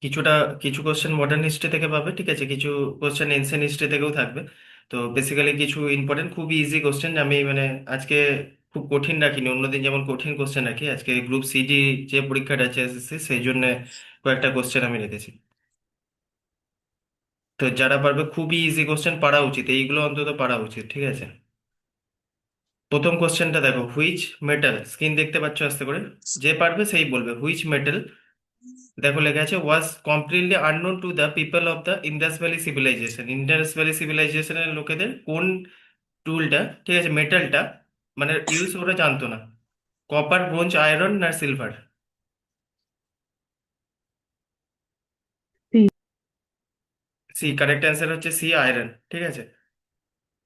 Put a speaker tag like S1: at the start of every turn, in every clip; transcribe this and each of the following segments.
S1: কিছুটা কিছু question modern history থেকে পাবে, ঠিক আছে, কিছু কোশ্চেন এনসিয়েন্ট হিস্ট্রি থেকেও থাকবে। তো বেসিক্যালি কিছু ইম্পর্টেন্ট খুবই ইজি কোশ্চেন আমি মানে আজকে খুব কঠিন রাখিনি, অন্যদিন যেমন কঠিন কোশ্চেন রাখি, আজকে গ্রুপ সিডি যে পরীক্ষাটা আছে এসএসসি সেই জন্য কয়েকটা কোশ্চেন আমি রেখেছি। তো যারা পারবে খুবই ইজি কোশ্চেন পারা উচিত, এইগুলো অন্তত পারা উচিত, ঠিক আছে। প্রথম কোশ্চেনটা দেখো, হুইচ মেটাল, স্ক্রিন দেখতে পাচ্ছ আস্তে করে, যে পারবে সেই বলবে হুইচ মেটাল, দেখো লেখা আছে was completely unknown to the people of the Indus valley civilization. Indus valley সিভিলাইজেশনের লোকেদের কোন টুলটা, ঠিক আছে, মেটালটা মানে ইউজ ওরা জানতো না, কপার, ব্রোঞ্জ, আয়রন না silver?
S2: C.
S1: C, correct answer হচ্ছে সি, আয়রন, ঠিক আছে,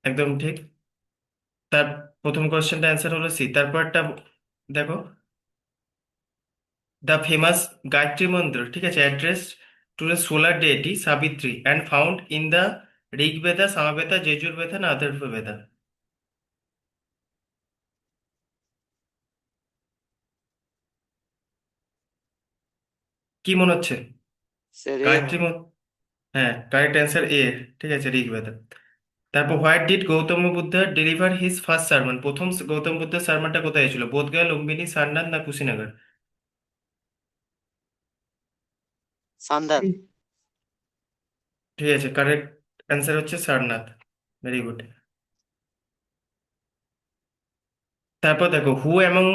S1: একদম ঠিক। তার প্রথম কোশ্চেনটা অ্যান্সার হলো সি। তারপরটা দেখো, দ্য ফেমাস গায়ত্রী মন্ত্র, ঠিক আছে, address to the solar deity Savitri and found in the Rigveda, Samaveda, Yajurveda না অথর্ববেদা? কি মনে হচ্ছে?
S2: স্যার এ
S1: গায়ত্রী
S2: ভাই।
S1: হ্যাঁ, কারেক্ট অ্যান্সার এ, ঠিক আছে, ঋগ্বেদা। তারপর what did Gautam Buddha deliver his first সারমন, প্রথম গৌতম বুদ্ধের সারমনটা কোথায় ছিল, বোধগয়া, লুম্বিনী, সারনাথ না কুশিনগর?
S2: সান্দার। সি।
S1: ঠিক আছে, কারেক্ট অ্যান্সার হচ্ছে সারনাথ, ভেরি গুড। তারপর দেখো, who among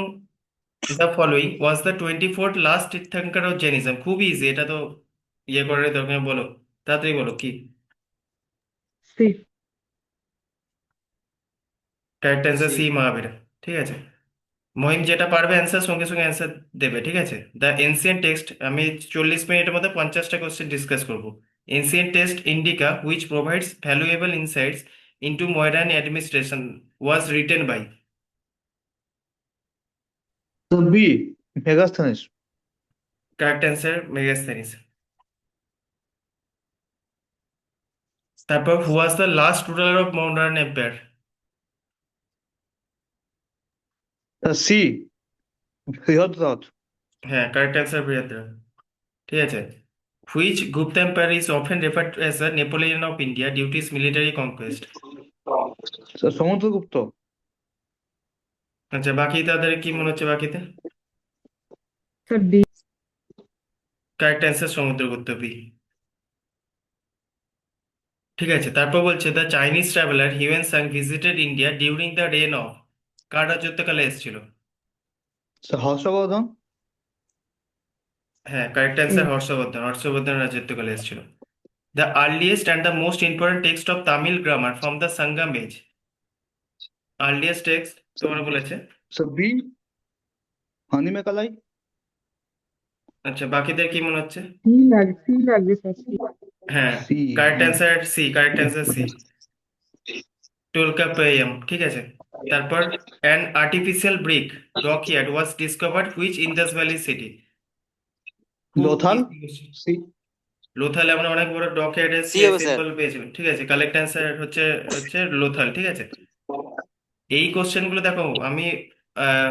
S1: the following was the 24th last Tirthankara of Jainism, খুবই ইজি এটা তো, ইয়ে করার দরকার নেই, বলো তাড়াতাড়ি বলো কি।
S2: C.
S1: Correct answer
S2: C.
S1: C, Mahavir, ঠিক আছে। মহিম যেটা পারবে অ্যান্সার সঙ্গে সঙ্গে অ্যান্সার দেবে, ঠিক আছে। দ্য এনসিয়েন্ট টেক্সট, আমি 40 মিনিটের মধ্যে 50টা কোশ্চেন ডিসকাস করবো। Ancient text Indica which provides valuable insights into modern administration was written by?
S3: তো B, Megasthenes.
S1: Correct answer Megasthenes. তারপর who was the last ruler of modern empire?
S3: C, Brihadratha.
S1: হ্যাঁ, correct answer Brihadratha, ঠিক আছে। Which Gupta empire is often referred as the Napoleon of India due to military conquest?
S3: Samudragupta.
S1: আচ্ছা, বাকি তাদের কি মনে হচ্ছে বাকিতে?
S2: Sir D.
S1: Correct answer Samudragupta, B, ঠিক আছে। তারপর বলছে the Chinese traveller Hiuen Tsang visited India during the reign of, কার রাজত্বকালে এসেছিল?
S3: হর্ষবর্ধন।
S1: হ্যাঁ, correct
S2: A.
S1: Answer Harshavardhan, Harshavardhan রাজত্বকালে এসেছিল। The earliest and the most important text of Tamil grammar from the Sangam age, earliest text তোমার বলেছে।
S3: বি, হানিমেকালাই।
S1: আচ্ছা, বাকিদের কি মনে হচ্ছে?
S2: সি লাগবে স্যার, সি।
S1: হ্যাঁ,
S3: C.
S1: Correct answer C, correct answer C, Tolkappiyam, ঠিক আছে। তারপর an artificial brick dockyard was discovered which Indus valley city? খুব
S3: Lothal.
S1: Easy question.
S3: C.
S1: Lothal আমরা অনেক বড় ডকইয়ার্ডের
S2: সি হবে স্যার।
S1: সিম্বল পেয়েছিলাম, ঠিক আছে, কালেক্ট অ্যান্সার হচ্ছে হচ্ছে লোথাল, ঠিক আছে। এই কোশ্চেনগুলো দেখো আমি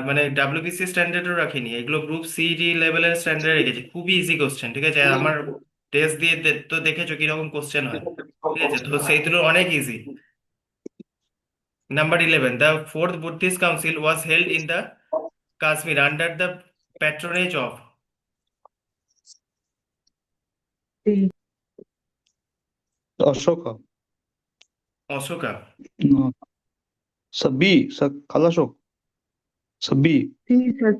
S1: মানে ডাব্লিউবিসি স্ট্যান্ডার্ডও রাখিনি, এগুলো গ্রুপ সি ডি লেভেলের স্ট্যান্ডার্ড রেখেছি, খুবই ইজি কোশ্চেন, ঠিক আছে। আর আমার টেস্ট দিয়ে তো দেখেছো কিরকম কোশ্চেন হয়, ঠিক আছে, তো সেই তুলনায় অনেক easy. Number 11, the fourth Buddhist council was held in the Kashmir under the patronage of?
S2: C.
S3: Ashoka.
S1: Ashoka?
S3: B, Kalashoka. B.
S2: C sir.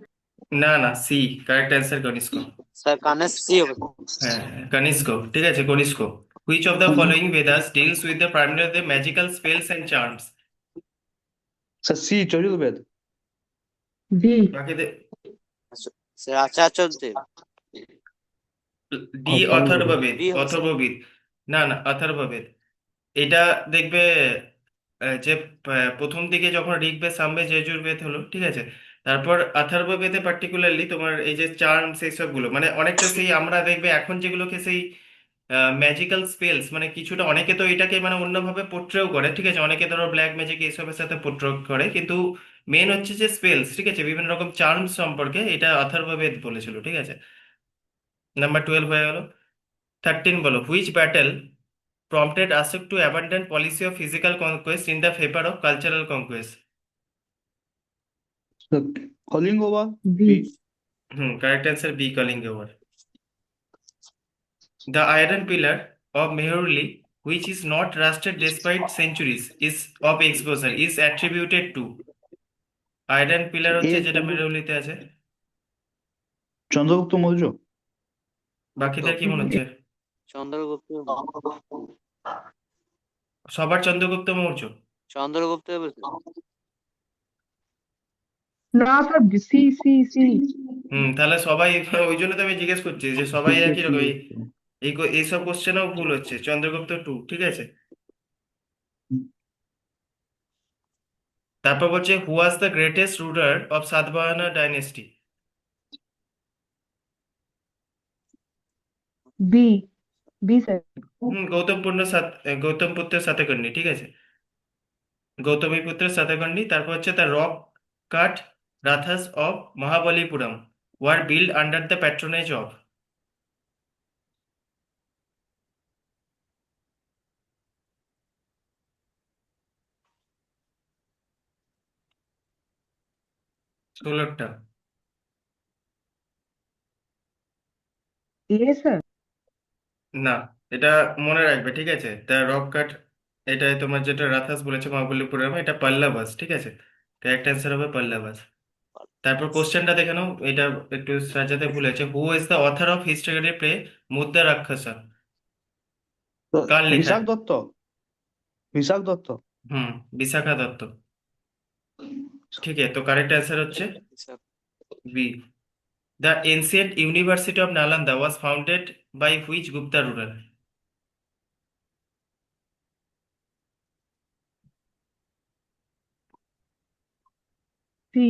S1: না না, C, correct answer Kanishka.
S2: Sir কানের সি হবে।
S1: হ্যাঁ, কনিষ্ক, ঠিক আছে, Kanishka. Which of the following Vedas deals with the primary of the magical spells and charms?
S3: C, Chaturveda.
S2: D.
S1: বাকিদের?
S2: Sir Acharya Dev.
S1: D,
S3: Atharvaveda.
S1: Atharvaveda,
S2: D হবে sir.
S1: Atharvaveda, না না, অথর্ববেদ। এটা দেখবে যে প্রথম দিকে যখন ঋগ্বেদ, সামবেদ, যজুর্বেদ হলো, ঠিক আছে, তারপর অথর্ববেদে পার্টিকুলারলি তোমার এই যে চার্মস এই সবগুলো মানে অনেকটা সেই আমরা দেখবে এখন যেগুলোকে সেই ম্যাজিক্যাল স্পেলস মানে কিছুটা, অনেকে তো এটাকে মানে অন্যভাবে পোট্রেও করে, ঠিক আছে, অনেকে ধরো ব্ল্যাক ম্যাজিক এইসবের সাথে পোট্রে করে, কিন্তু মেন হচ্ছে যে স্পেলস, ঠিক আছে, বিভিন্ন রকম চার্মস সম্পর্কে এটা অথর্ববেদ বলেছিল, ঠিক আছে। নাম্বার 12 হয়ে গেল। 13 বলো, which battle prompted Ashok to abandon policy of physical conquest in the favor of cultural conquest?
S3: The calling over
S2: B
S3: B.
S1: Correct answer B, Kalinga. The iron pillar of Mehurli, which is not rusted despite centuries, is of exposure, is attributed to. Iron pillar হচ্ছে
S3: A.
S1: যেটা মেহরুলিতে আছে।
S3: চন্দ্রগুপ্ত মৌর্য।
S1: বাকিদের কি মনে হচ্ছে?
S2: চন্দ্রগুপ্ত
S1: সবার চন্দ্রগুপ্ত মৌর্য।
S2: চন্দ্রগুপ্ত বলছে।
S4: না স্যার, সি সি সি।
S1: তাহলে সবাই ওই জন্য তো আমি জিজ্ঞেস করছি যে সবাই একই রকম এইসব কোশ্চেনও ভুল হচ্ছে। চন্দ্রগুপ্ত 2, ঠিক আছে। তারপর বলছে who was the greatest ruler of Satavahana dynasty?
S4: B B sir.
S1: Gautamiputra Satakarni, ঠিক আছে। গৌতমীপুত্র সাতকর্ণী। তারপর হচ্ছে the rock cut rathas of Mahabalipuram were build under the patronage of? 16টা।
S4: A sir.
S1: না, এটা মনে রাখবে, ঠিক আছে। দ্য রক কাট, এটা তোমার যেটা রাথাস বলেছে মহাবলীপুরম, এটা পাল্লাভাস, ঠিক আছে। কারেক্ট অ্যান্সার হবে পাল্লাভাস। তারপর কোশ্চেনটা দেখে নাও, এটা একটু সাজাতে ভুলেছে। Who is the author of historical play Mudrarakshasa?
S3: তো
S1: কার লেখা?
S3: বিশাখ দত্ত। বিশাখ দত্ত।
S1: হুম, বিশাখা দত্ত। ঠিক আছে, তো কারেক্ট অ্যান্সার হচ্ছে B. The ancient University of Nalanda was founded by which Gupta ruler?
S4: C.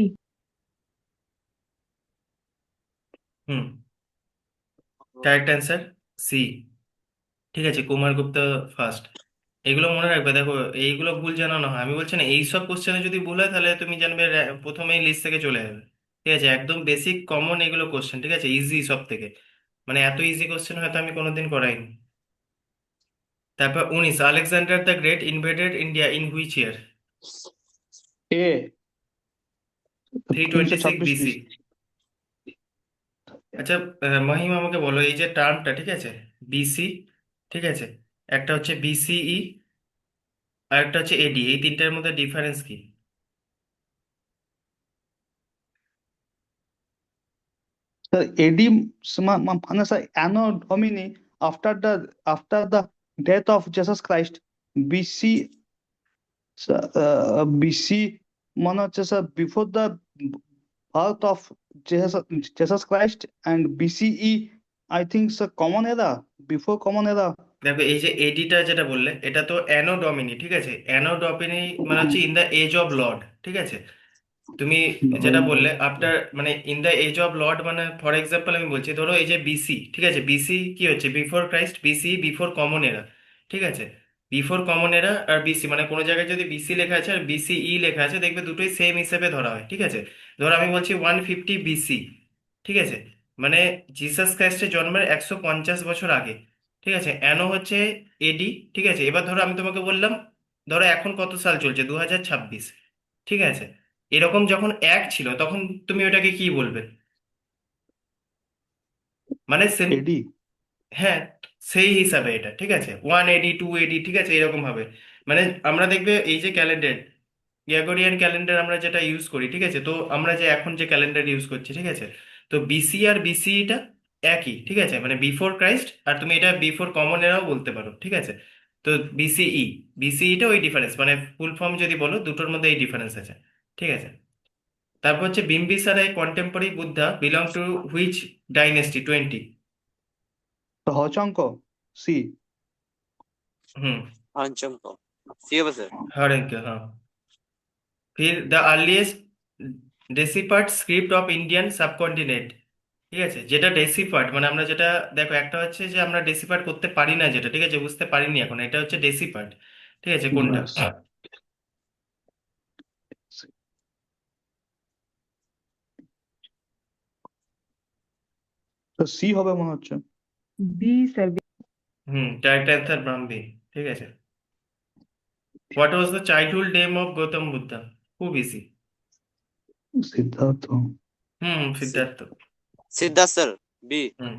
S1: Hmm, correct answer C, ঠিক আছে। কুমারগুপ্ত ফার্স্ট। এগুলো মনে রাখবে, দেখো এইগুলো ভুল যেন না হয়। আমি বলছি না এইসব কোশ্চেনে যদি ভুল হয় তাহলে তুমি জানবে প্রথমেই লিস্ট থেকে চলে যাবে, ঠিক আছে। একদম বেসিক কমন এগুলো কোশ্চেন, ঠিক আছে, ইজি সব থেকে। মানে এত ইজি কোশ্চেন হয়তো আমি কোনোদিন করাইনি। তারপর 19, Alexander the great invaded India in which year?
S3: A
S1: 326
S3: 326
S1: BC.
S3: BC।
S1: আচ্ছা, মহিম আমাকে বলো, এই যে টার্মটা, ঠিক আছে, বিসি, ঠিক আছে, একটা হচ্ছে বিসিই আর একটা হচ্ছে এডি, এই তিনটার মধ্যে ডিফারেন্স কি?
S3: Sir, AD মানে sir অ্যানো ডমিনি after the death of Jesus Christ, BC BC মানে হচ্ছে sir before the birth of Jesus Christ, and BCE I think sir common এরা, বিফোর কমন এরা।
S1: দেখো এই যে এডিটা যেটা বললে, এটা তো অ্যানো ডমিনি, ঠিক আছে। অ্যানো ডমিনি মানে হচ্ছে in the age of lord, ঠিক আছে। তুমি যেটা বললে আফটার, মানে in the age of lord, মানে ফর এক্সাম্পল আমি বলছি, ধরো এই যে বিসি, ঠিক আছে, বিসি কি হচ্ছে, before Christ. BC before common era, ঠিক আছে। বিফোর কমন এরা আর বিসি, মানে কোনো জায়গায় যদি বিসি লেখা আছে আর বিসিই লেখা আছে, দেখবে দুটোই সেম হিসেবে ধরা হয়, ঠিক আছে। ধরো আমি বলছি 150 বিসি, ঠিক আছে, মানে জিসাস খ্রিস্টের জন্মের 150 বছর আগে, ঠিক আছে। অ্যানো হচ্ছে এডি, ঠিক আছে। এবার ধরো আমি তোমাকে বললাম, ধরো এখন কত সাল চলছে, 2026, ঠিক আছে। এরকম যখন এক ছিল তখন তুমি ওটাকে কি বলবে? মানে
S3: এডি।
S1: হ্যাঁ, সেই হিসাবে এটা, ঠিক আছে। 180, 280, ঠিক আছে, এরকম ভাবে। মানে আমরা দেখবে এই যে ক্যালেন্ডার, গ্রেগরিয়ান ক্যালেন্ডার আমরা যেটা ইউজ করি, ঠিক আছে, তো আমরা যে এখন যে ক্যালেন্ডার ইউজ করছি, ঠিক আছে, তো বিসি আর বিসিটা একই, ঠিক আছে, মানে বিফোর ক্রাইস্ট। আর তুমি এটা বিফোর কমন এরাও বলতে পারো, ঠিক আছে। তো বিসিই, বিসিইটা ওই ডিফারেন্স, মানে ফুল ফর্ম যদি বলো দুটোর মধ্যে এই ডিফারেন্স আছে, ঠিক আছে। তারপর হচ্ছে Bimbisara contemporary Buddha belong to which dynasty? 20।
S3: হচঙ্ক সি।
S1: হুম,
S2: পঞ্চম সি হবে স্যার।
S1: হরেঙ্কে, হ্যাঁ। फिर the earliest deciphered script of Indian subcontinent, ঠিক আছে, যেটা ডেসিপার্ট, মানে আমরা যেটা, দেখো একটা হচ্ছে যে আমরা ডেসিপার্ট করতে পারি না যেটা, ঠিক আছে, বুঝতে পারিনি এখন, এটা হচ্ছে ডেসিপার্ট, ঠিক আছে, কোনটা?
S3: তো সি হবে মনে হচ্ছে।
S4: B sir.
S1: Direct answer Brahmi, ঠিক আছে। What was the childhood name of Gautam Buddha? খুব easy.
S3: Siddhartha.
S1: Siddhartha.
S2: Siddhartha sir, B.
S1: হুম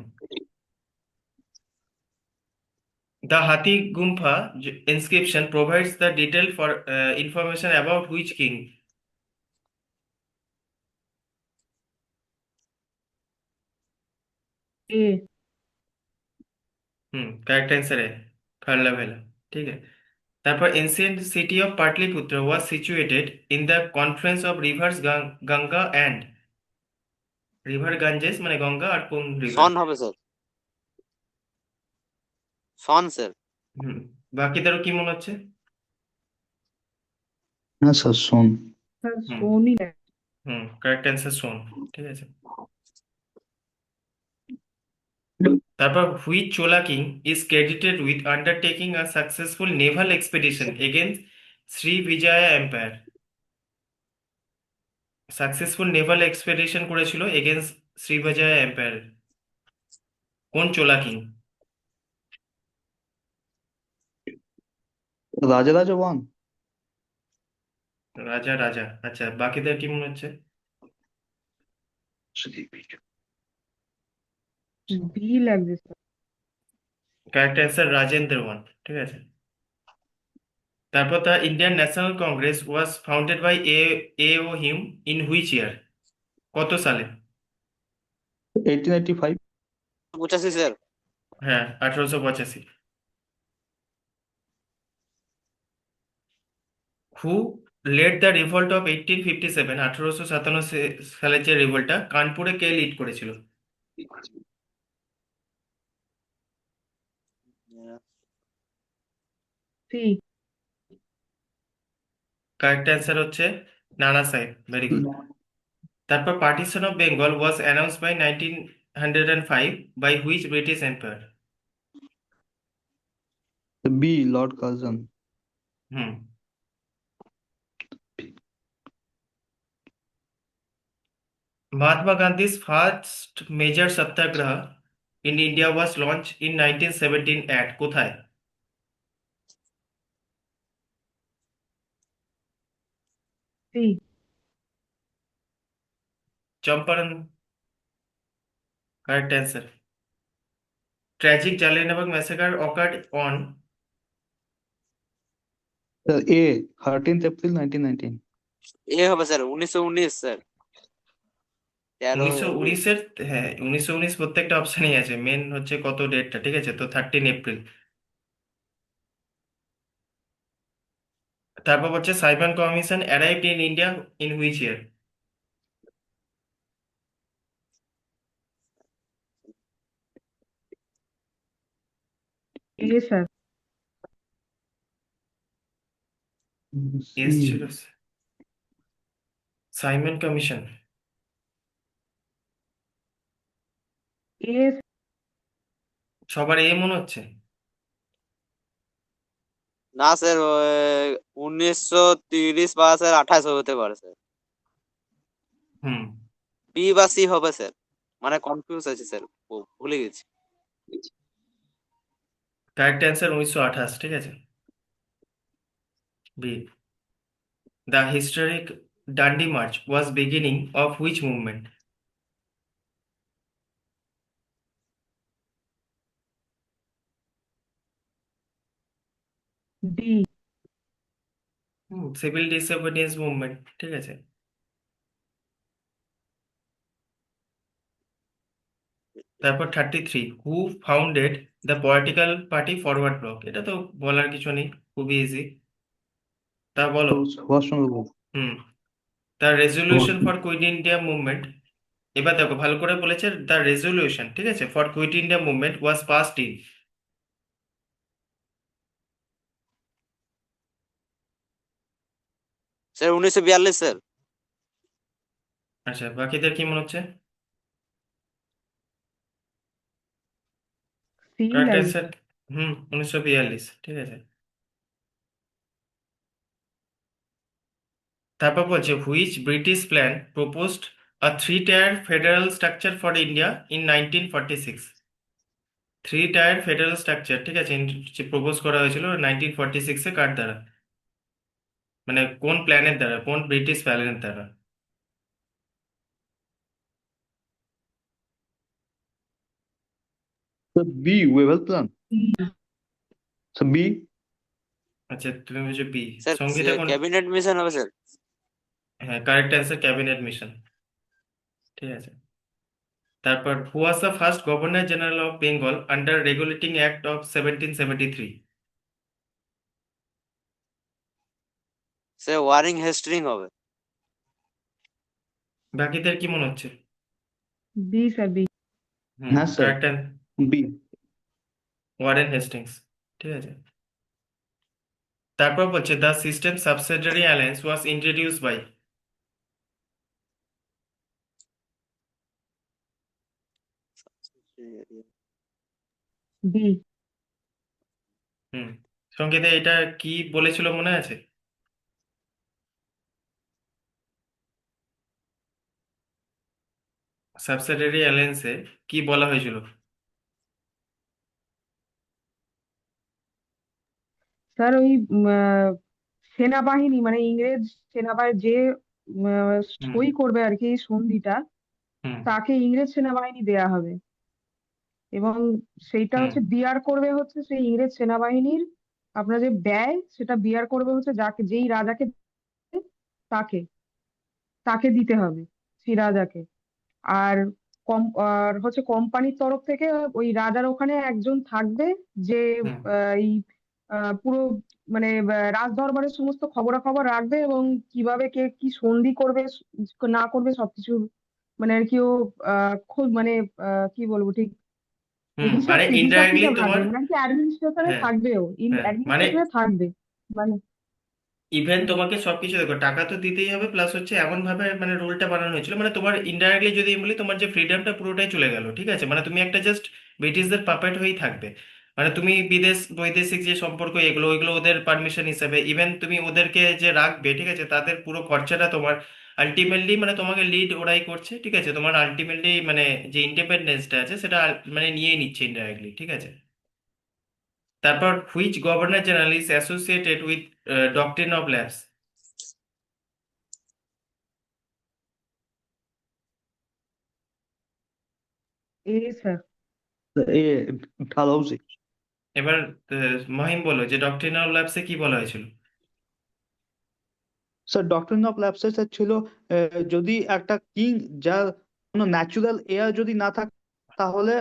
S1: The Hathi Gumpha inscription provides the detail for information about which king?
S4: A.
S1: Correct answer है खारला भेला, ठीक है। তারপর ancient city of Patliputra was situated in the confluence of rivers Ganga and river Ganges, মানে গঙ্গা আর কোন river?
S2: সন হবে sir, সন sir.
S1: বাকিদেরও কি মনে হচ্ছে?
S3: হ্যাঁ স্যার, শোন।
S4: Sir,
S1: হুম
S4: Sony.
S1: কারেক্ট অ্যান্সার শোন, ঠিক আছে। তারপর which Chola king is credited with undertaking a successful naval expedition against Srivijaya empire? Successful naval expedition করেছিল এগেনস্ট শ্রীবিজয়া এম্পায়ার, কোন চোলা কিং?
S3: রাজারাজ 1।
S1: রাজা রাজা, আচ্ছা বাকিদের কি মনে হচ্ছে?
S4: B like this, sir.
S1: Correct answer Rajendra one, ঠিক আছে। তারপর the Indian national congress was founded by A O Hume in which year? কত সালে?
S3: 1885।
S2: 85 স্যার।
S1: হ্যাঁ 1885। Who led the revolt of 1857, 1857 সালের যে রিভল্টটা কানপুরে কে লিড করেছিল?
S4: C.
S1: কারেক্ট অ্যান্সার হচ্ছে নানা সাহেব, ভেরি গুড। তারপর partition of Bengal was announced by 1905 by which British empire?
S3: B, lord Curzon.
S1: Hmm Mahatma Gandhi's first major satyagraha in India was launched in 1917 at কোথায়?
S4: C.
S1: Champaran, correct answer. Tragic Jallianwala Bagh massacre occurred on
S3: sir A, 13th April 1919।
S2: A হবে sir, 1919 sir. 13
S1: 1919-এর, হ্যাঁ 1919 প্রত্যেকটা অপশনই আছে, main হচ্ছে কত ডেটটা, ঠিক আছে, তো 13 এপ্রিল। তারপর হচ্ছে Simon commission arrived in India in which year?
S4: A, sir.
S1: S ছিল সাইমন কমিশন।
S4: A,
S1: সবার এ মনে হচ্ছে।
S2: না স্যার, 1930 বা স্যার 28 হতে পারে স্যার।
S1: হুম
S2: বি বা সি হবে স্যার, মানে কনফিউজ আছে স্যার, ভুলে গেছি।
S1: কারেক্ট অ্যান্সার 1928, ঠিক আছে, B. The historic Dandi march was beginning of which movement?
S4: D.
S1: Civil disobedience movement, ঠিক আছে। তারপর 33, who founded the political party forward bloc? এটা তো বলার কিছু নেই, খুবই ইজি, তা বলো।
S3: সুভাষচন্দ্র বোস।
S1: হুম the resolution for quit India movement, এবার দেখো ভালো করে বলেছে, দ্য রেজলিউশন, ঠিক আছে, for quit India movement was passed in?
S2: Sir 1942 sir.
S1: আচ্ছা বাকিদের কি মনে হচ্ছে?
S4: C
S1: কারেক্ট
S4: like
S1: অ্যান্সার 1942, ঠিক আছে। তারপর বলছে which British plan proposed a three tyre federal structure for India in 1946? Three tyre federal structure, ঠিক আছে, প্রপোজ করা হয়েছিল 1946-এ কার দ্বারা, মানে কোন প্ল্যানের দ্বারা, কোন ব্রিটিশ প্ল্যানের দ্বারা?
S3: The B, Wavell Plan. So B.
S1: আচ্ছা, তুমি বলছো বি।
S2: স্যার
S1: সংগীতা কোন?
S2: ক্যাবিনেট মিশন হবে স্যার।
S1: হ্যাঁ, কারেক্ট অ্যান্সার ক্যাবিনেট মিশন, ঠিক আছে। তারপর who was the first governor general of Bengal under regulating act of 1773?
S2: Sir Warren Hasting হবে।
S1: বাকিদের কি মনে হচ্ছে?
S4: B, sir, B.
S3: হ্যাঁ sir,
S1: correct,
S3: B.
S1: Warren Hastings, ঠিক আছে। তারপর বলছে the system subsidiary alliance was introduce by.
S4: B.
S1: হুম, সংগীতা এটা কি বলেছিল মনে আছে? সাবসিডিয়ারি অ্যালায়েন্সে কি বলা হয়েছিল?
S4: স্যার ওই সেনাবাহিনী মানে ইংরেজ সেনাবাহিনী যে
S1: হুম
S4: সই করবে আর কি এই সন্ধিটা,
S1: হুম
S4: তাকে ইংরেজ সেনাবাহিনী দেয়া হবে। এবং সেইটা
S1: হুম
S4: হচ্ছে বিয়ার করবে হচ্ছে সেই ইংরেজ সেনাবাহিনীর আপনার যে ব্যয় সেটা বিয়ার করবে হচ্ছে যাকে যেই রাজাকে দেবে, তাকে তাকে দিতে হবে সেই রাজাকে। আর আর হচ্ছে কোম্পানির তরফ থেকে ওই রাজার ওখানে একজন থাকবে যে
S1: হুম
S4: এই পুরো মানে রাজ দরবারের সমস্ত খবরাখবর রাখবে এবং কিভাবে কে কি সন্ধি করবে না করবে সবকিছু মানে আর কি ও খুব মানে কি বলবো ঠিক হিসাব
S1: মানে
S4: হিসাব
S1: ইনডাইরেক্টলি
S4: টিসাব রাখবে
S1: তোমার,
S4: মানে আর কি অ্যাডমিনিস্ট্রেশনে
S1: হ্যাঁ
S4: থাকবেও
S1: হ্যাঁ, মানে
S4: অ্যাডমিনিস্ট্রেশনে থাকবে মানে
S1: ইভেন তোমাকে সবকিছু দেখো, টাকা তো দিতেই হবে, প্লাস হচ্ছে এমন ভাবে মানে রুলটা বানানো হয়েছিল, মানে তোমার ইনডাইরেক্টলি যদি আমি বলি তোমার যে ফ্রিডমটা পুরোটাই চলে গেল, ঠিক আছে, মানে তুমি একটা জাস্ট ব্রিটিশদের পাপেট হয়েই থাকবে। মানে তুমি বিদেশ বৈদেশিক যে সম্পর্ক এগুলো ওইগুলো ওদের পারমিশন হিসাবে, ইভেন তুমি ওদেরকে যে রাখবে, ঠিক আছে, তাদের পুরো খরচাটা তোমার আলটিমেটলি, মানে তোমাকে লিড ওরাই করছে, ঠিক আছে, তোমার আলটিমেটলি মানে যে ইন্ডিপেন্ডেন্সটা আছে সেটা মানে নিয়েই নিচ্ছে ইনডাইরেক্টলি, ঠিক আছে। তারপর which governor general is associated with doctrine of labs?
S4: A sir
S3: A, Dalhousie.
S1: এবার মহিম বলো যে ডক্ট্রিনাল ল্যাবসে কি বলা হয়েছিল?
S3: স্যার ডক্ট্রিন অফ ল্যাপসেস ছিল যদি একটা কিং যার কোনো ন্যাচুরাল এয়ার যদি না থাকে তাহলে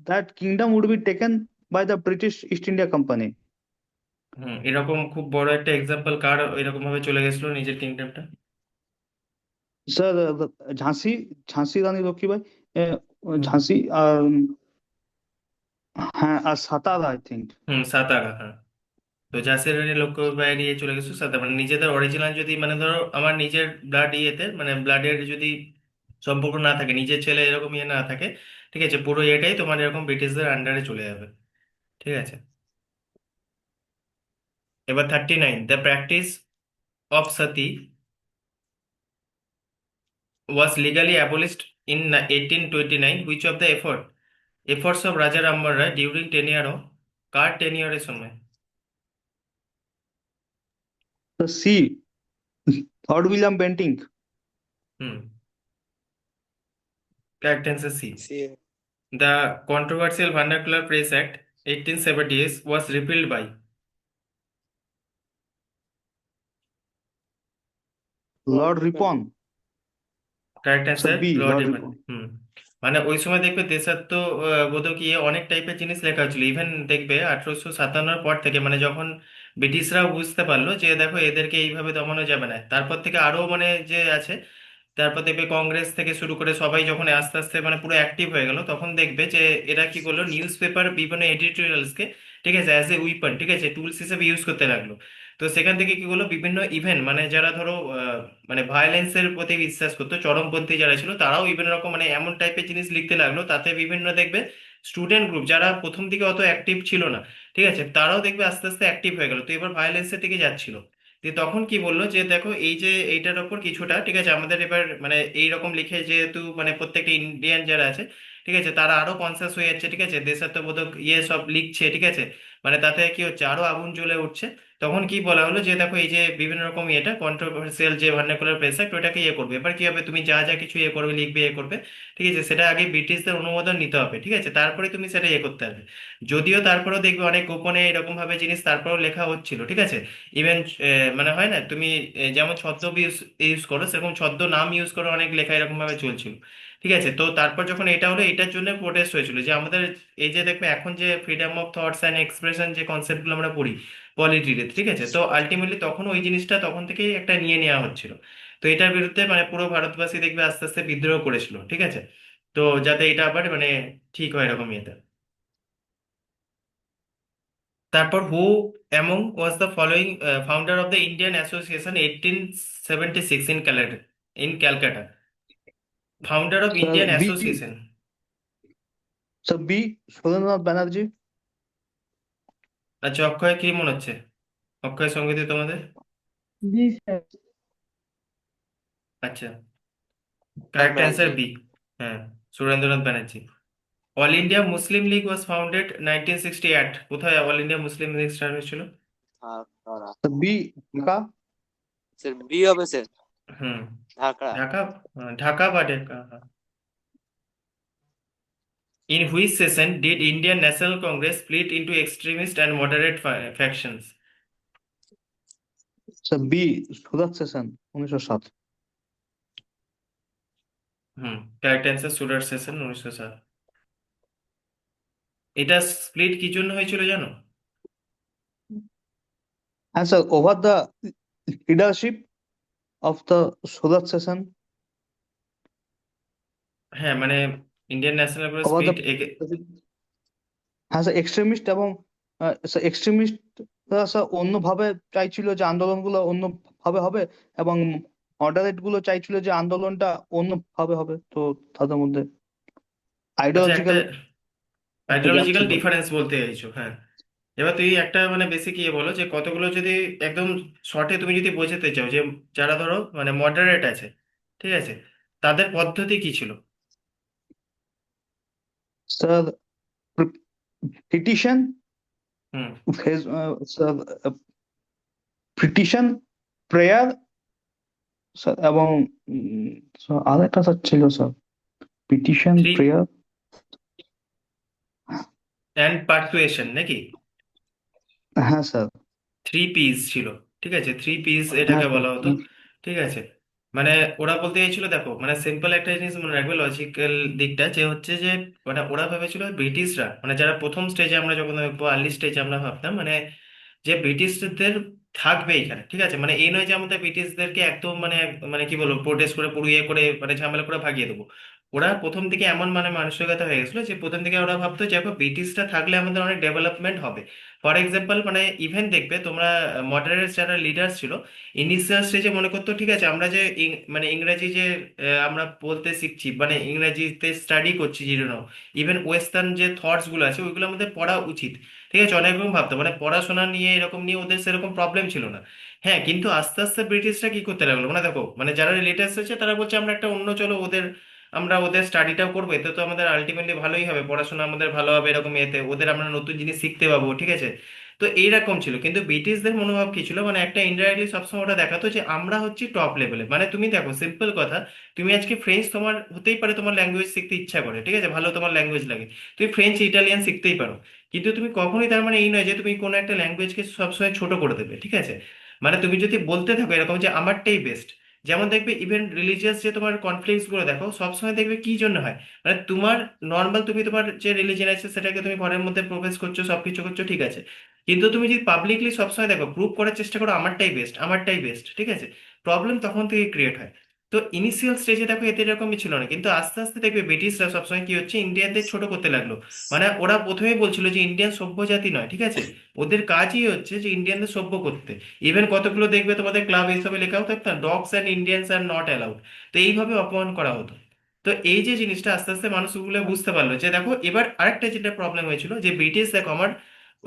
S3: that kingdom would be taken by the British East India company.
S1: এরকম খুব বড় একটা এক্সাম্পল কার এরকম ভাবে চলে গেছিল নিজের কিংডমটা?
S3: স্যার ঝাঁসি, ঝাঁসি রানী লক্ষ্মীবাই,
S1: হুম
S3: ঝাঁসি আর হ্যাঁ আর সাতারা আই থিঙ্ক।
S1: সাতারা, হ্যাঁ। তো ঝাঁসির রানী লক্ষ্মীবাই নিয়ে চলে গেছিল সাতারা, মানে নিজেদের অরিজিনাল যদি মানে ধরো আমার নিজের ব্লাড ইয়েতে মানে ব্লাডের যদি সম্পর্ক না থাকে, নিজের ছেলে এরকম ইয়ে না থাকে, ঠিক আছে, পুরো এটাই তোমার এরকম ব্রিটিশদের আন্ডারে চলে যাবে, ঠিক আছে। এবার 39, the practice of Sati was legally abolished in 1829. Which of the efforts of Raja Rammohn Roy during tenure of কার টেনিয়রের সময়?
S3: C, lord William Bentinck.
S1: Hmm, correct answer C.
S2: C
S1: The controversial Vernacular Press Act 1870 was repealed by.
S3: Lord Ripon.
S1: Correct
S3: sir
S1: answer
S3: B,
S1: lord
S3: lord
S1: Ripon.
S3: Ripon.
S1: মানে ওই সময় দেখবে দেশাত্মবোধক ইয়ে অনেক টাইপের জিনিস লেখা হচ্ছিল, ইভেন দেখবে 1857 পর থেকে, মানে যখন ব্রিটিশরা বুঝতে পারলো যে দেখো এদেরকে এইভাবে দমানো যাবে না, তারপর থেকে আরো মানে যে আছে, তারপর দেখবে কংগ্রেস থেকে শুরু করে সবাই যখন আস্তে আস্তে মানে পুরো অ্যাক্টিভ হয়ে গেল, তখন দেখবে যে এরা কি করলো, নিউজ পেপার বিভিন্ন এডিটোরিয়ালসকে, ঠিক আছে, অ্যাজ এ উইপন, ঠিক আছে, টুলস হিসেবে ইউজ করতে লাগলো। তো সেখান থেকে কি করলো, বিভিন্ন ইভেন্ট মানে যারা ধরো মানে ভায়োলেন্সের প্রতি বিশ্বাস করতো, চরমপন্থী যারা ছিল, তারাও বিভিন্ন রকম মানে এমন টাইপের জিনিস লিখতে লাগলো, তাতে বিভিন্ন দেখবে স্টুডেন্ট গ্রুপ যারা প্রথম দিকে অত অ্যাক্টিভ ছিল না, ঠিক আছে, তারাও দেখবে আস্তে আস্তে অ্যাক্টিভ হয়ে গেল, তো এবার ভায়োলেন্সের দিকে যাচ্ছিল। দিয়ে তখন কি বললো যে দেখো এই যে এইটার ওপর কিছুটা, ঠিক আছে, আমাদের এবার মানে এইরকম লিখে যেহেতু মানে প্রত্যেকটা ইন্ডিয়ান যারা আছে, ঠিক আছে, তারা আরো কনসাস হয়ে যাচ্ছে, ঠিক আছে, দেশাত্মবোধক সব লিখছে, ঠিক আছে, মানে তাতে কি হচ্ছে আরো আগুন জ্বলে উঠছে। তখন কি বলা হলো যে দেখো এই যে বিভিন্ন রকম কন্ট্রোভার্সিয়াল যে ভার্নাকুলার প্রেসেক্ট ওটাকে করবে, এবার কি হবে তুমি যা যা কিছু করবে লিখবে করবে, ঠিক আছে, সেটা আগে ব্রিটিশদের অনুমোদন নিতে হবে, ঠিক আছে, তারপরে তুমি সেটা করতে হবে। যদিও তারপরেও দেখবে অনেক গোপনে এরকম ভাবে জিনিস তারপরেও লেখা হচ্ছিল, ঠিক আছে। ইভেন মানে হয় না তুমি যেমন ছদ্ম ইউজ ইউজ করো সেরকম ছদ্ম নাম ইউজ করে অনেক লেখা এরকম ভাবে চলছিল, ঠিক আছে। তো তারপর যখন এটা হলো এটার জন্য প্রোটেস্ট হয়েছিল যে আমাদের এই যে দেখবে এখন যে freedom of thoughts and expression যে কনসেপ্টগুলো আমরা পড়ি পলিটিতে, ঠিক আছে, তো আলটিমেটলি তখন ওই জিনিসটা তখন থেকেই একটা নিয়ে নেওয়া হচ্ছিল। তো এটার বিরুদ্ধে মানে পুরো ভারতবাসী দেখবে আস্তে আস্তে বিদ্রোহ করেছিল, ঠিক আছে। তো যাতে এটা আবার মানে ঠিক হয় এরকম তারপর who among was the following founder of the Indian association 1876 in Calcutta, founder of
S3: sir
S1: Indian
S3: B,
S1: association.
S3: Sir B, Surendranath Banerjee.
S1: আচ্ছা, অক্ষয় কি মনে হচ্ছে? অক্ষয় সঙ্গীতে তোমাদের?
S4: B sir.
S1: আচ্ছা,
S2: sir
S1: correct answer
S2: Banerjee.
S1: B. হ্যাঁ, Surendranath Banerjee. All India Muslim league was founded 1968, কোথায় all India Muslim league start হয়েছিল?
S2: Dhaka.
S3: Sir B, Dhaka.
S2: Sir B হবে স্যার।
S1: হুম,
S2: ঢাকা।
S1: ঢাকা। ঢাকা বা Dhaka. In which session did Indian National Congress split into extremist and moderate factions?
S3: Sir B, Surat session 1907।
S1: Hmm, correct answer Surat session 1907। এটা split কি জন্য হয়েছিল জানো?
S3: হ্যাঁ sir, over the leadership of the Surat session,
S1: হ্যাঁ মানে Indian national Congress
S3: over the,
S1: split.
S3: হ্যাঁ sir extremist এবং স্যার এক্সট্রিমিস্টরা স্যার অন্যভাবে চাইছিল যে আন্দোলনগুলো অন্যভাবে হবে, এবং মডারেট গুলো চাইছিল যে আন্দোলনটা অন্যভাবে হবে, তো তাদের মধ্যে
S1: আচ্ছা, একটা
S3: আইডিওলজিক্যাল একটা গ্যাপ
S1: আইডিওলজিক্যাল
S3: ছিল।
S1: ডিফারেন্স বলতে চাইছো, হ্যাঁ। এবার তুই একটা মানে বেসিক বলো যে কতগুলো যদি একদম শর্টে তুমি যদি বোঝাতে চাও যে যারা ধরো মানে মডারেট আছে, ঠিক আছে, তাদের পদ্ধতি কি ছিল?
S3: স্যার পিটিশন,
S1: হুম।
S3: স্যার পিটিশন, প্রেয়ার, স্যার এবং স্যার আরেকটা স্যার ছিল sir, petition,
S1: three
S3: prayer.
S1: And persuasion নাকি?
S3: হ্যাঁ স্যার।
S1: 3 Ps ছিল, ঠিক আছে, 3 Ps
S3: হ্যাঁ
S1: এটাকে
S3: স্যার।
S1: বলা হতো, ঠিক আছে। মানে ওরা বলতে চাইছিল দেখো মানে সিম্পল একটা জিনিস মনে রাখবে লজিক্যাল দিকটা, যে হচ্ছে যে মানে ওরা ভেবেছিল ব্রিটিশরা মানে যারা প্রথম স্টেজে আমরা যখন আর্লি স্টেজে আমরা ভাবতাম মানে যে ব্রিটিশদের থাকবে এখানে, ঠিক আছে, মানে এই নয় যে আমাদের ব্রিটিশদেরকে একদম মানে মানে কি বলবো প্রোটেস্ট করে পুরো করে মানে ঝামেলা করে ভাগিয়ে দেবো। ওরা প্রথম দিকে এমন মানে মানসিকতা হয়ে গেছিল যে প্রথম দিকে ওরা ভাবতো যে এখন ব্রিটিশরা থাকলে আমাদের অনেক ডেভেলপমেন্ট হবে। ফর এক্সাম্পল মানে ইভেন দেখবে তোমরা মডারেট যারা লিডার ছিল ইনিশিয়াল স্টেজে মনে করতো ঠিক আছে আমরা যে মানে ইংরেজি যে আমরা বলতে শিখছি মানে ইংরেজিতে স্টাডি করছি যেন ইভেন ওয়েস্টার্ন যে থটস গুলো আছে ওইগুলো আমাদের পড়া উচিত, ঠিক আছে, অনেক রকম ভাবতো মানে পড়াশোনা নিয়ে এরকম নিয়ে ওদের সেরকম প্রবলেম ছিল না। হ্যাঁ, কিন্তু আস্তে আস্তে ব্রিটিশরা কি করতে লাগলো মানে দেখো মানে যারা লেটেস্ট হয়েছে তারা বলছে আমরা একটা অন্য চলো ওদের আমরা ওদের স্টাডিটাও করবো, এতে তো আমাদের আলটিমেটলি ভালোই হবে, পড়াশোনা আমাদের ভালো হবে, এরকম এতে ওদের আমরা নতুন জিনিস শিখতে পাবো, ঠিক আছে। তো এইরকম ছিল, কিন্তু ব্রিটিশদের মনোভাব কি ছিল মানে একটা ইনডাইরেক্টলি সবসময় ওটা দেখাতো যে আমরা হচ্ছি টপ লেভেলে। মানে তুমি দেখো সিম্পল কথা, তুমি আজকে ফ্রেঞ্চ তোমার হতেই পারে তোমার ল্যাঙ্গুয়েজ শিখতে ইচ্ছা করে, ঠিক আছে, ভালো তোমার ল্যাঙ্গুয়েজ লাগে, তুমি ফ্রেঞ্চ ইটালিয়ান শিখতেই পারো, কিন্তু তুমি কখনোই তার মানে এই নয় যে তুমি কোনো একটা ল্যাঙ্গুয়েজকে সবসময় ছোট করে দেবে, ঠিক আছে। মানে তুমি যদি বলতে থাকো এরকম যে আমারটাই বেস্ট, যেমন দেখবে ইভেন রিলিজিয়াস যে তোমার কনফ্লিক্টস গুলো দেখো সবসময় দেখবে কি জন্য হয় মানে তোমার নর্মাল তুমি তোমার যে রিলিজিয়ন আছে সেটাকে তুমি ঘরের মধ্যে প্রবেশ করছো সবকিছু করছো, ঠিক আছে, কিন্তু তুমি যদি পাবলিকলি সবসময় দেখো প্রুভ করার চেষ্টা করো আমারটাই বেস্ট আমারটাই বেস্ট, ঠিক আছে, প্রবলেম তখন থেকে ক্রিয়েট হয়। তো ইনিশিয়াল স্টেজে দেখো এতে এরকমই ছিল না, কিন্তু আস্তে আস্তে দেখবে ব্রিটিশরা সবসময় কি হচ্ছে ইন্ডিয়ানদের ছোট করতে লাগলো। মানে ওরা প্রথমেই বলছিল যে ইন্ডিয়ান সভ্য জাতি নয়, ঠিক আছে, ওদের কাজই হচ্ছে যে ইন্ডিয়ানদের সভ্য করতে। ইভেন কতগুলো দেখবে তোমাদের ক্লাব হিসেবে লেখাও থাকতো dogs and Indians are not allowed, তো এইভাবে অপমান করা হতো। তো এই যে জিনিসটা আস্তে আস্তে মানুষগুলো বুঝতে পারলো যে দেখো এবার আরেকটা যেটা প্রবলেম হয়েছিল যে ব্রিটিশ দেখো আমার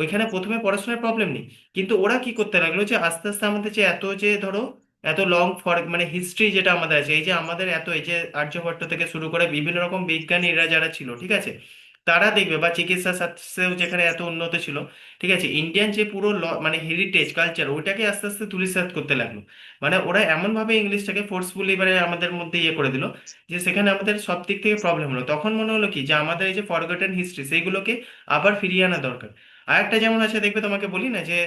S1: ওইখানে প্রথমে পড়াশোনার প্রবলেম নেই, কিন্তু ওরা কি করতে লাগলো যে আস্তে আস্তে আমাদের যে এত যে ধরো এত লং ফর মানে হিস্ট্রি যেটা আমাদের আছে, এই যে আমাদের এত এই যে আর্যভট্ট থেকে শুরু করে বিভিন্ন রকম বিজ্ঞানীরা যারা ছিল, ঠিক আছে, তারা দেখবে বা চিকিৎসা শাস্ত্রেও যেখানে এত উন্নত ছিল, ঠিক আছে, ইন্ডিয়ান যে পুরো মানে হেরিটেজ কালচার ওইটাকে আস্তে আস্তে ধূলিসাৎ করতে লাগলো। মানে ওরা এমন ভাবে ইংলিশটাকে ফোর্সফুলি এবারে আমাদের মধ্যে ইয়ে করে দিল যে সেখানে আমাদের সব দিক থেকে প্রবলেম হলো। তখন মনে হলো কি যে আমাদের এই যে ফরগটেন হিস্ট্রি সেইগুলোকে আবার ফিরিয়ে আনা দরকার। আর একটা যেমন আছে দেখবে, তোমাকে বলি না যে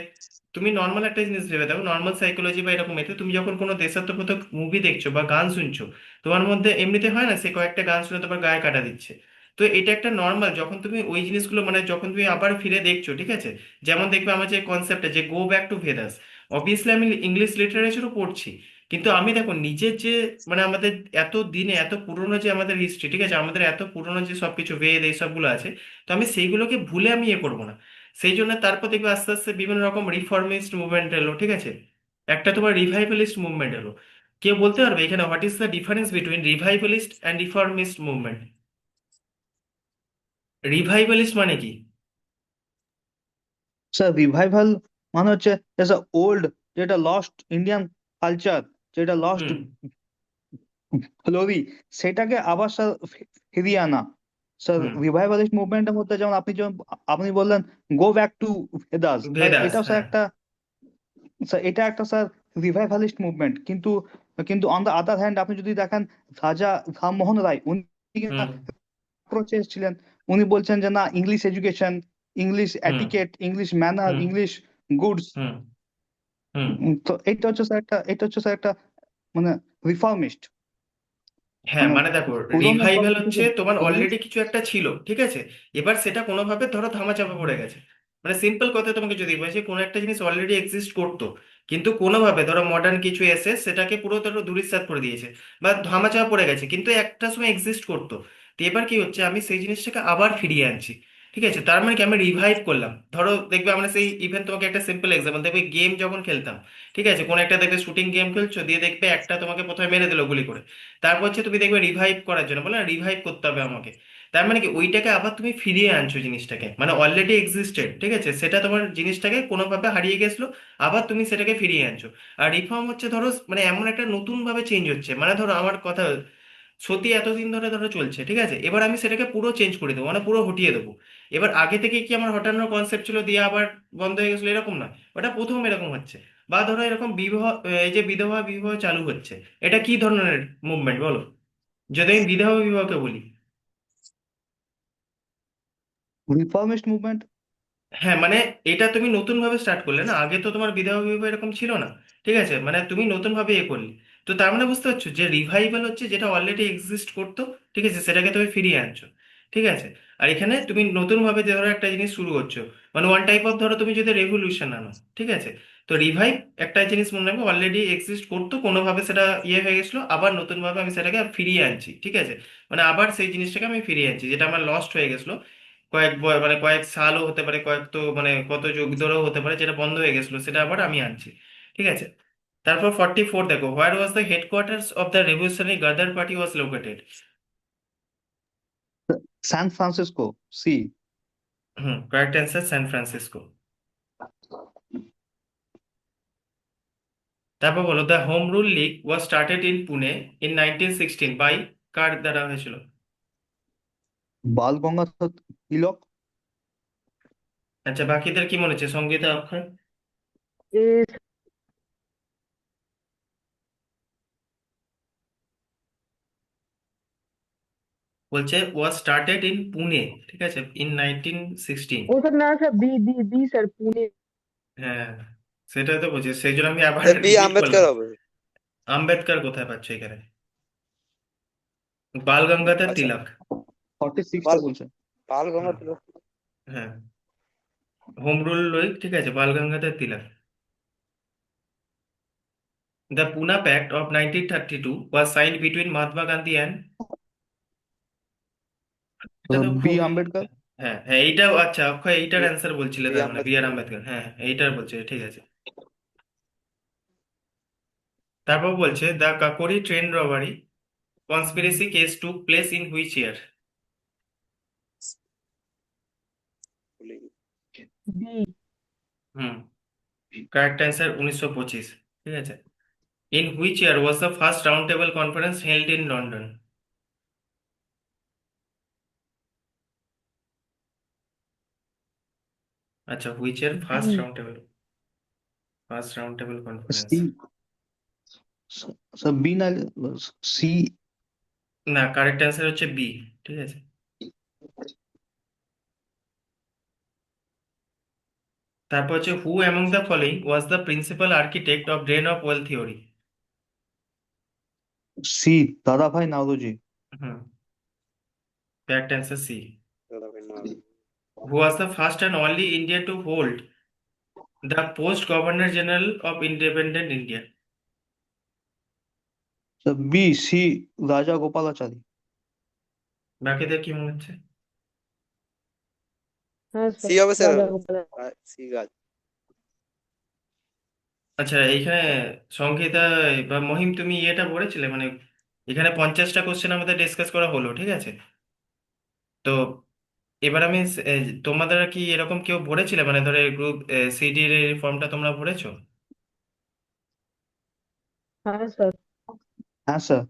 S1: তুমি নর্মাল একটা জিনিস ভেবে দেখো, নর্মাল সাইকোলজি বা এরকম এতে তুমি যখন কোনো দেশাত্মবোধক মুভি দেখছো বা গান শুনছো, তোমার মধ্যে এমনিতে হয় না সে কয়েকটা গান শুনে তোমার গায়ে কাটা দিচ্ছে। তো এটা একটা নর্মাল, যখন তুমি ওই জিনিসগুলো মানে যখন তুমি আবার ফিরে দেখছো, ঠিক আছে, যেমন দেখবে আমার যে কনসেপ্টটা যে go back to Vedas, obviously আমি ইংলিশ লিটারেচারও পড়ছি, কিন্তু আমি দেখো নিজের যে মানে আমাদের এত দিনে এত পুরনো যে আমাদের হিস্ট্রি, ঠিক আছে, আমাদের এত পুরনো যে সবকিছু বেদ এইসবগুলো আছে, তো আমি সেইগুলোকে ভুলে আমি ইয়ে করবো না। সেই জন্য তারপর দেখবে আস্তে আস্তে বিভিন্ন রকম রিফর্মিস্ট মুভমেন্ট এলো, ঠিক আছে, একটা তোমার রিভাইভালিস্ট মুভমেন্ট এলো। কেউ বলতে পারবে এখানে what is the difference between রিভাইভালিস্ট and reformist movement? রিভাইভালিস্ট মানে কি?
S3: স্যার রিভাইভাল মানে হচ্ছে ওল্ড, যেটা লস্ট ইন্ডিয়ান কালচার, যেটা লস্ট
S1: হুম
S3: গ্লোরি, সেটাকে আবার স্যার ফিরিয়ে আনা। স্যার
S1: হুম।
S3: রিভাইভালিস্ট মুভমেন্টের মধ্যে যেমন আপনি বললেন go back to Vedas,
S1: Vedas,
S3: এটাও স্যার
S1: হ্যাঁ।
S3: একটা, স্যার এটা একটা স্যার রিভাইভালিস্ট মুভমেন্ট। কিন্তু কিন্তু অন দ্য আদার হ্যান্ড আপনি যদি দেখেন রাজা রামমোহন রায়, উনি
S1: হুম
S3: অ্যাপ্রোচে এসেছিলেন। উনি বলছেন যে না, ইংলিশ এডুকেশন, ইংলিশ
S1: হুম
S3: এটিকেট, ইংলিশ ম্যানার,
S1: হুম
S3: ইংলিশ গুডস।
S1: হুম হুম।
S3: তো এটা হচ্ছে স্যার একটা মানে রিফর্মিস্ট,
S1: হ্যাঁ
S3: মানে
S1: মানে দেখো,
S3: পুরোনো
S1: রিভাইভাল
S3: পদ্ধতি
S1: হচ্ছে
S3: থেকে
S1: তোমার
S3: বলুন।
S1: অলরেডি কিছু একটা ছিল, ঠিক আছে, এবার সেটা কোনোভাবে ধরো ধামাচাপা পড়ে গেছে। মানে সিম্পল কথা তোমাকে যদি বলছি, কোনো একটা জিনিস অলরেডি এক্সিস্ট করতো, কিন্তু কোনোভাবে ধরো মডার্ন কিছু এসে সেটাকে পুরো ধরো ধূলিসাৎ করে দিয়েছে বা ধামাচাপা পড়ে গেছে, কিন্তু একটা সময় এক্সিস্ট করতো। তো এবার কি হচ্ছে, আমি সেই জিনিসটাকে আবার ফিরিয়ে আনছি, ঠিক আছে, তার মানে কি আমি রিভাইভ করলাম। ধরো দেখবে আমরা সেই ইভেন তোমাকে একটা সিম্পল এক্সাম্পল দেখবে, গেম যখন খেলতাম, ঠিক আছে, কোন একটা দেখবে শুটিং গেম খেলছো, দিয়ে দেখবে একটা তোমাকে প্রথমে মেরে দিল গুলি করে, তারপর হচ্ছে তুমি দেখবে রিভাইভ করার জন্য বলে রিভাইভ করতে হবে আমাকে। তার মানে কি ওইটাকে আবার তুমি ফিরিয়ে আনছো জিনিসটাকে, মানে অলরেডি এক্সিস্টেড, ঠিক আছে, সেটা তোমার জিনিসটাকে কোনোভাবে হারিয়ে গেছিলো, আবার তুমি সেটাকে ফিরিয়ে আনছো। আর রিফর্ম হচ্ছে ধরো মানে এমন একটা নতুন ভাবে চেঞ্জ হচ্ছে, মানে ধরো আমার কথা, সতী এতদিন ধরে ধরো চলছে, ঠিক আছে, এবার আমি সেটাকে পুরো চেঞ্জ করে দেবো, মানে পুরো হটিয়ে দেবো। এবার আগে থেকে কি আমার হটানোর কনসেপ্ট ছিল দিয়ে আবার বন্ধ হয়ে গেছিলো এরকম না, ওটা প্রথম এরকম হচ্ছে। বা ধরো এরকম বিবাহ, এই যে বিধবা বিবাহ চালু হচ্ছে, এটা কি ধরনের মুভমেন্ট বলো, যদি আমি বিধবা বিবাহকে বলি?
S3: Reformist movement.
S1: হ্যাঁ মানে এটা তুমি নতুন ভাবে স্টার্ট করলে না, আগে তো তোমার বিধবা বিবাহ এরকম ছিল না, ঠিক আছে, মানে তুমি নতুন ভাবে এ করলে। তো তার মানে বুঝতে পারছো যে রিভাইভাল হচ্ছে যেটা অলরেডি এক্সিস্ট করতো, ঠিক আছে, সেটাকে তুমি ফিরিয়ে আনছো, ঠিক আছে। আর এখানে তুমি নতুন ভাবে যে ধরো একটা জিনিস শুরু করছো, মানে ওয়ান টাইপ অফ ধরো তুমি যদি রেভলিউশন আনো, ঠিক আছে, তো রিভাইভ একটা জিনিস মনে রাখবো অলরেডি এক্সিস্ট করতো কোনোভাবে সেটা ইয়ে হয়ে গেছিলো, আবার নতুন ভাবে আমি সেটাকে ফিরিয়ে আনছি, ঠিক আছে, মানে আবার সেই জিনিসটাকে আমি ফিরিয়ে আনছি যেটা আমার লস্ট হয়ে গেছিলো মানে কয়েক সালও হতে পারে, কয়েক তো মানে কত যুগ ধরেও হতে পারে, যেটা বন্ধ হয়ে গেছিল সেটা আবার আমি আনছি, ঠিক আছে। তারপর 44 দেখো, where was the headquarters of the revolutionary Ghadar party was located?
S3: San Francisco, C.
S1: Hmm, correct answer San Francisco. তারপর বলো, the home rule league was started in Pune in 1916 by, কার দ্বারা হয়েছিল?
S3: বাল গঙ্গাধর তিলক।
S1: আচ্ছা, বাকিদের কি মনে হচ্ছে, সঙ্গীতা অক্ষয়?
S4: এ
S1: বলছে ওয়াজ স্টার্টেড ইন পুনে, ঠিক আছে, ইন 1916।
S4: ও স্যার, না sir, B B B sir, Pune.
S1: হ্যাঁ, সেটাই তো বলছি, সেই জন্য আমি আবার
S2: বি
S1: রিপিট
S2: আম্বেদকর
S1: করলাম।
S2: হবে।
S1: আম্বেদকর কোথায় পাচ্ছ এখানে? বাল গঙ্গাধর
S2: আচ্ছা,
S1: তিলক।
S3: 46টা
S2: বাল
S3: বলছে।
S2: বাল
S1: হ্যাঁ
S2: গঙ্গাধর তিলক।
S1: হ্যাঁ, হোম রুল লইক, ঠিক আছে, Bal Gangadhar Tilak. The Poona pact of 1932 was signed between Mahatma Gandhi and, এটা তো
S3: বি
S1: খুব,
S3: আম্বেদকর।
S1: হ্যাঁ হ্যাঁ এইটাও, আচ্ছা অক্ষয় এইটার
S2: বি
S1: অ্যান্সার বলছিলে
S2: বি
S1: তার মানে বি আর
S2: আম্বেদকর।
S1: আম্বেদকর, হ্যাঁ এইটার বলছে, ঠিক আছে। তারপর বলছে the Kakori train robbery conspiracy case took place in which year?
S2: ভুলে গেছি।
S4: বি।
S1: হুম, কারেক্ট অ্যান্সার 1925। ঠিক আছে। In which year was the first round table conference held in London? আচ্ছা, which year
S4: B.
S1: First round table conference?
S3: C, sir B না, C.
S1: না, correct answer হচ্ছে B. ঠিক আছে। তারপর হচ্ছে who among the following was the principal architect of drain of wealth theory?
S3: C, Dadabhai Naoroji.
S1: হুম, correct answer C.
S2: Dadabhai না।
S1: Who was the first and only Indian to hold the post governor general of independent India?
S3: Sir B, C, Raja Gopalachari.
S1: বাকিদের কি মনে হচ্ছে?
S4: হ্যাঁ
S2: C
S4: sir,
S2: হবে sir.
S4: রাজা Gopal.
S2: C রাজ।
S1: আচ্ছা, এইখানে সংহিতা বা মহিম, তুমি এটা পড়েছিলে মানে এখানে 50টা কোশ্চেন আমাদের ডিসকাস করা হলো, ঠিক আছে? তো এবার আমি তোমাদের কি এরকম কেউ ভরেছিলে, মানে ধরো গ্রুপ সিডির এই ফর্মটা তোমরা ভরেছো?
S4: হ্যাঁ স্যার।
S3: হ্যাঁ স্যার।